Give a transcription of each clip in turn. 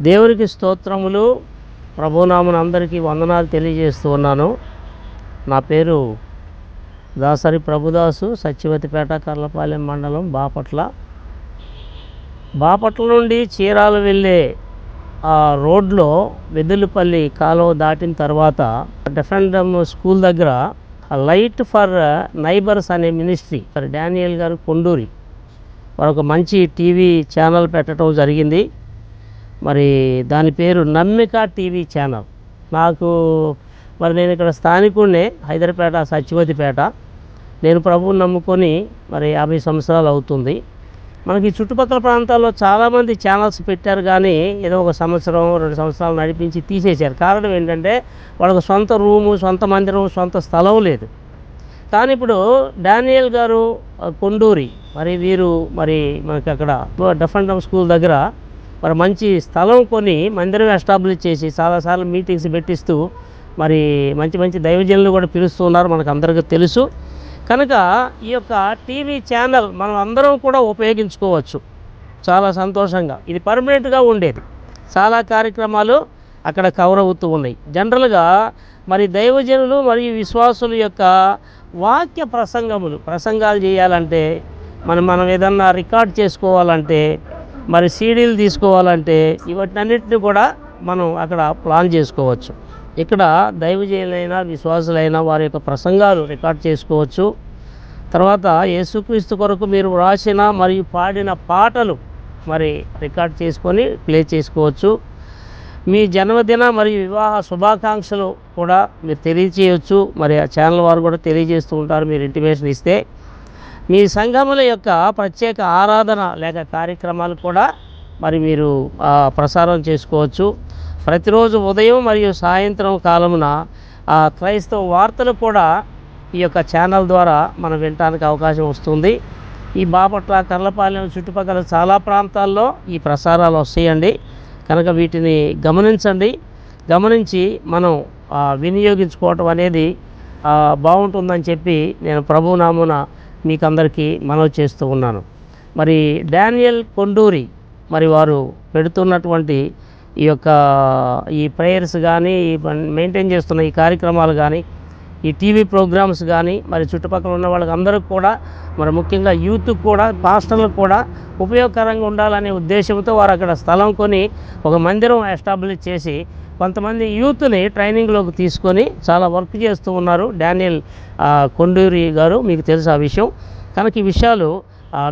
దేవునికి స్తోత్రములు. ప్రభునామమున అందరికీ వందనాలు తెలియజేస్తూ ఉన్నాను. నా పేరు దాసరి ప్రభుదాసు, సత్యవతిపేట, కర్లపాలెం మండలం, బాపట్ల నుండి చీరాలు వెళ్ళే ఆ రోడ్లో వెదులుపల్లి కాలువ దాటిన తర్వాత డెఫెండమ్ స్కూల్ దగ్గర లైట్ ఫర్ నైబర్స్ అనే మినిస్ట్రీ డానియల్ గారు కొండూరి వారు ఒక మంచి టీవీ ఛానల్ పెట్టడం జరిగింది. మరి దాని పేరు నమ్మిక టీవీ ఛానల్. నేను ఇక్కడ స్థానికుడినే, హైదరాబాద్ సత్యవతిపేట. నేను ప్రభువుని నమ్ముకొని 50 సంవత్సరాలు అవుతుంది. మనకి చుట్టుపక్కల ప్రాంతాల్లో చాలామంది ఛానల్స్ పెట్టారు, కానీ ఏదో ఒక సంవత్సరం 2 సంవత్సరాలు నడిపించి తీసేశారు. కారణం ఏంటంటే వాళ్ళకు సొంత రూము, సొంత మందిరం, సొంత స్థలం లేదు. కానీ ఇప్పుడు డానియల్ గారు కొండూరి వీరు మనకి అక్కడ డెఫెండమ్ స్కూల్ దగ్గర మంచి స్థలం కొని మందిరం ఎస్టాబ్లిష్ చేసి చాలాసార్లు మీటింగ్స్ పెట్టిస్తూ మంచి మంచి దైవజనులు కూడా పిలుస్తూ ఉన్నారు, మనకు అందరికీ తెలుసు. కనుక ఈ యొక్క టీవీ ఛానల్ మనం అందరం కూడా ఉపయోగించుకోవచ్చు. చాలా సంతోషంగా ఇది పర్మనెంట్గా ఉండేది. చాలా కార్యక్రమాలు అక్కడ కవర్ అవుతూ ఉన్నాయి. జనరల్గా దైవజనులు మరియు విశ్వాసుల యొక్క వాక్య ప్రసంగాలు చేయాలంటే మనం ఏదన్నా రికార్డ్ చేసుకోవాలంటే సీడీలు తీసుకోవాలంటే ఇవన్నిటిని కూడా మనం అక్కడ ప్లాన్ చేసుకోవచ్చు. ఇక్కడ దైవజనులైనా విశ్వాసులైనా వారి యొక్క ప్రసంగాలు రికార్డ్ చేసుకోవచ్చు. తర్వాత యేసుక్రీస్తు కొరకు మీరు వ్రాసిన మరియు పాడిన పాటలు రికార్డ్ చేసుకొని ప్లే చేసుకోవచ్చు. మీ జన్మదిన మరియు వివాహ శుభాకాంక్షలు కూడా మీరు తెలియచేయవచ్చు. ఆ ఛానల్ వారు కూడా తెలియజేస్తూ ఉంటారు మీరు ఇంటిమేషన్ ఇస్తే. మీ సంఘముల యొక్క ప్రత్యేక ఆరాధన లేక కార్యక్రమాలు కూడా మీరు ప్రసారం చేసుకోవచ్చు. ప్రతిరోజు ఉదయం మరియు సాయంత్రం కాలమున క్రైస్తవ వార్తలు కూడా ఈ యొక్క ఛానల్ ద్వారా మనం వినడానికి అవకాశం వస్తుంది. ఈ బాపట్ల, కర్లపాలెం చుట్టుపక్కల చాలా ప్రాంతాల్లో ఈ ప్రసారాలు వస్తాయండి. కనుక వీటిని గమనించి మనం వినియోగించుకోవటం అనేది బాగుంటుందని చెప్పి నేను ప్రభునామమున మీకు అందరికీ మనవి చేస్తూ ఉన్నాను. డానియల్ కొండూరి వారు పెడుతున్నటువంటి ఈ ప్రేయర్స్ కానీ, మెయింటైన్ చేస్తున్న ఈ కార్యక్రమాలు కానీ, ఈ టీవీ ప్రోగ్రామ్స్ కానీ చుట్టుపక్కల ఉన్న వాళ్ళకి అందరికి కూడా ముఖ్యంగా యూత్కి కూడా, పాస్టర్లకు కూడా ఉపయోగకరంగా ఉండాలనే ఉద్దేశంతో వారు అక్కడ స్థలం కొని ఒక మందిరం ఎస్టాబ్లిష్ చేసి కొంతమంది యూత్ని ట్రైనింగ్లోకి తీసుకొని చాలా వర్క్ చేస్తూ ఉన్నారు. డానియల్ కొండూరి గారు, మీకు తెలుసు ఆ విషయం. కనుక ఈ విషయాలు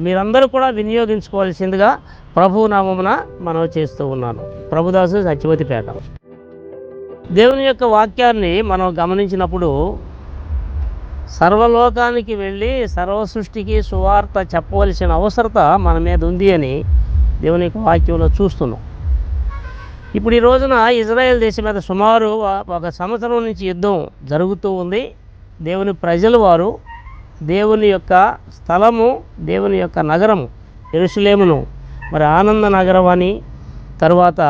మీరందరూ కూడా వినియోగించుకోవాల్సిందిగా ప్రభునామమున మనవి చేస్తూ ఉన్నాను. ప్రభుదాసు, సత్యవతిపేట. దేవుని యొక్క వాక్యాన్ని మనం గమనించినప్పుడు సర్వలోకానికి వెళ్ళి సర్వ సృష్టికి సువార్త చెప్పవలసిన అవసరత మన మీద ఉంది అని దేవుని యొక్క వాక్యంలో చూస్తున్నాం. ఇప్పుడు ఈ రోజున ఇజ్రాయెల్ దేశం మీద సుమారు 1 సంవత్సరం నుంచి యుద్ధం జరుగుతూ ఉంది. దేవుని ప్రజలు వారు దేవుని యొక్క స్థలము, దేవుని యొక్క నగరము యెరూషలేమును ఆనంద నగరం అని, తర్వాత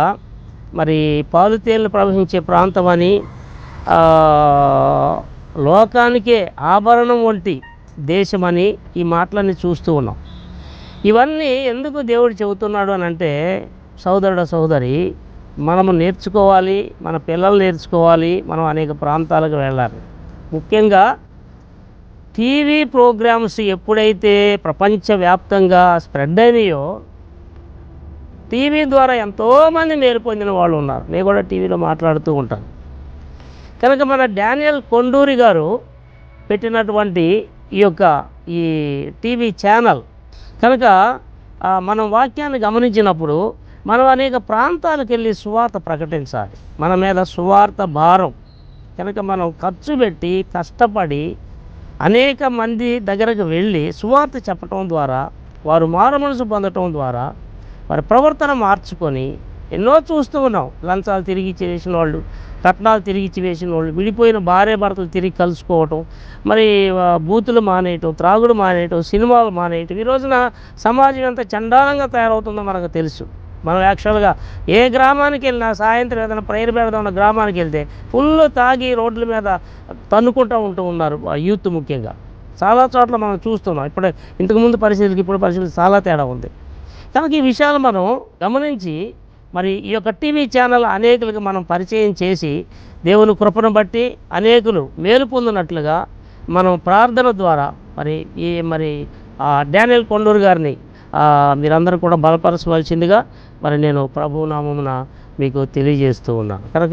పాలుతేళ్లు ప్రవహించే ప్రాంతం అని, లోకానికే ఆభరణం వంటి దేశమని ఈ మాటలన్నీ చూస్తూ ఉన్నాం. ఇవన్నీ ఎందుకు దేవుడు చెబుతున్నాడు అని అంటే, సోదరుడు సోదరి, మనము నేర్చుకోవాలి, మన పిల్లలు నేర్చుకోవాలి, మనం అనేక ప్రాంతాలకు వెళ్ళాలి. ముఖ్యంగా టీవీ ప్రోగ్రామ్స్ ఎప్పుడైతే ప్రపంచవ్యాప్తంగా స్ప్రెడ్ అయినాయో, టీవీ ద్వారా ఎంతోమంది మేలు పొందిన వాళ్ళు ఉన్నారు. నేను కూడా టీవీలో మాట్లాడుతూ ఉంటాను. కనుక మన డానియల్ కొండూరి గారు పెట్టినటువంటి ఈ టీవీ ఛానల్ కనుక మనం వాక్యాన్ని గమనించినప్పుడు మనం అనేక ప్రాంతాలకు వెళ్ళి సువార్త ప్రకటించాలి. మన మీద సువార్త భారం కనుక మనం ఖర్చు పెట్టి కష్టపడి అనేక మంది దగ్గరకు వెళ్ళి సువార్త చెప్పటం ద్వారా, వారు మారుమనసు పొందటం ద్వారా వారి ప్రవర్తన మార్చుకొని ఎన్నో చూస్తూ ఉన్నాం. లంచాలు తిరిగి ఇచ్చేసిన వాళ్ళు, కట్నాలు తిరిగి ఇచ్చివేసిన వాళ్ళు, విడిపోయిన భార్య భర్తలు తిరిగి కలుసుకోవటం, బూతులు మానేయటం, త్రాగుడు మానేయటం, సినిమాలు మానేయటం. ఈ రోజున సమాజం ఎంత చండాలంగా తయారవుతుందో మనకు తెలుసు. మనం యాక్చువల్గా ఏ గ్రామానికి వెళ్ళినా సాయంత్రం ఏదైనా ప్రేయర్ పెడదామన్న గ్రామానికి వెళ్తే ఫుల్ తాగి రోడ్ల మీద తన్నుకుంటూ ఉన్నారు యూత్. ముఖ్యంగా చాలా చోట్ల మనం చూస్తున్నాం. ఇంతకుముందు పరిస్థితులకి ఇప్పుడు పరిస్థితులు చాలా తేడా ఉంది. కనుక ఈ విషయాలు మనం గమనించి మరి ఈ యొక్క టీవీ ఛానల్ అనేకులకు మనం పరిచయం చేసి దేవుని కృపను బట్టి అనేకులు మేలు పొందినట్లుగా మనం ప్రార్థన ద్వారా మరి డానియల్ కొండూరు గారిని మీరందరూ కూడా బలపరచవలసిందిగా మరి నేను ప్రభు నామమున మీకు తెలియజేస్తూ ఉన్నాను. కనుక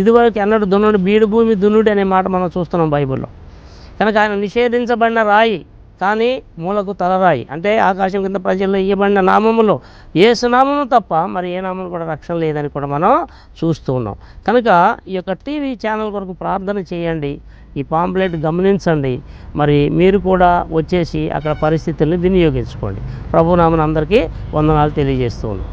ఇదివరకు ఎన్నడూ దున్నుడు బీడు భూమి దున్నుడు అనే మాట మనం చూస్తున్నాం బైబిల్లో. కనుక ఆయన నిషేధించబడిన రాయి కానీ మూలకు తలరాయి, అంటే ఆకాశం కింద ప్రజల్లో ఇవ్వబడిన నామములో యేసు నామము తప్ప మరి ఏ నామం కూడా రక్షణ లేదని కూడా మనం చూస్తూ ఉన్నాం. కనుక ఈ యొక్క టీవీ ఛానల్ కొరకు ప్రార్థన చేయండి, ఈ పాంప్లెట్ గమనించండి, మరి మీరు కూడా వచ్చేసి అక్కడ పరిస్థితుల్ని వినియోగించుకోండి. ప్రభునామమున అందరికీ వందనాలు తెలియజేస్తూ ఉన్నాం.